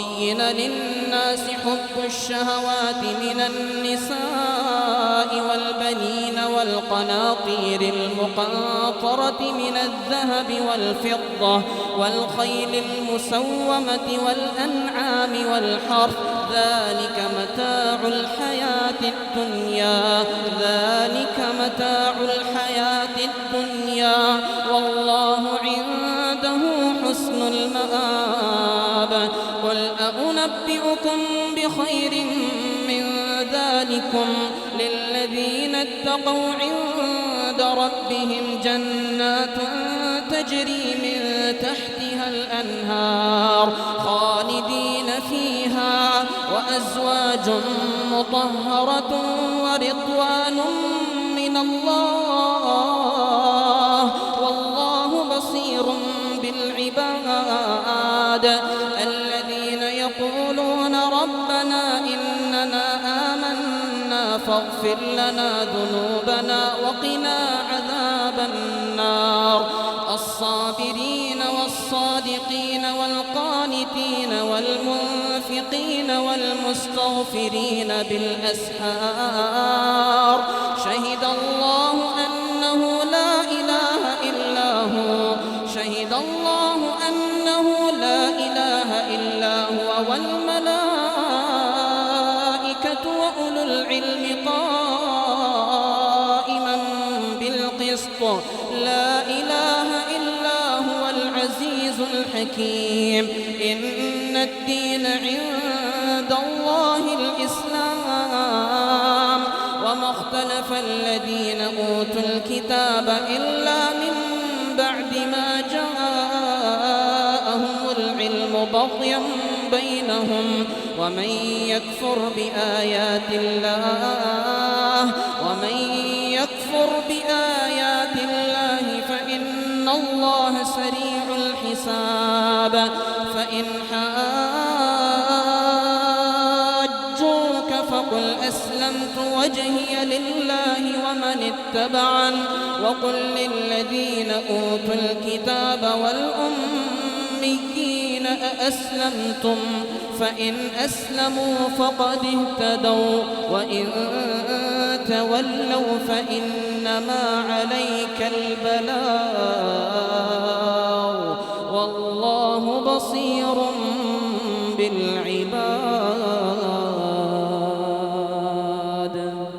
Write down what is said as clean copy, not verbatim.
زين للناس حب الشهوات من النساء والبنين والقناطير المقنطرة من الذهب والفضة والخيل المسومة والأنعام والحرث ذلك متاع الحياة الدنيا والله عنده حسن المآب. قل أنبئكم بخير من ذلكم للذين اتقوا عند ربهم جنات تجري من تحتها الأنهار خالدين فيها وأزواج مطهرة ورضوان من الله والله بصير بالعباد. الذين يقولون ربنا إننا آمنا فاغفر لنا ذنوبنا وقنا عذاب النار. الصابرين والصادقين والقانتين والمنفقين والمستغفرين بالأسحار شهد الله أنه لا إله إلا هو والملائكة وأولو العلم قائما بالقسط لا إله إلا هو العزيز الحكيم. إن الدين عند الله الإسلام وما اختلف الذين أوتوا الكتاب إلا من بعد ما جاءهم العلم بغيا بينهم ومن يكفر بآيات الله فإن الله سريع الحساب. فإن حاجوك فقل أسلمت وجهي لله ومن اتبعن وقل للذين أوتوا الكتاب والأميين أأسلمتم فإن أسلموا فقد اهتدوا وإن تولوا فإنما عليك البلاغ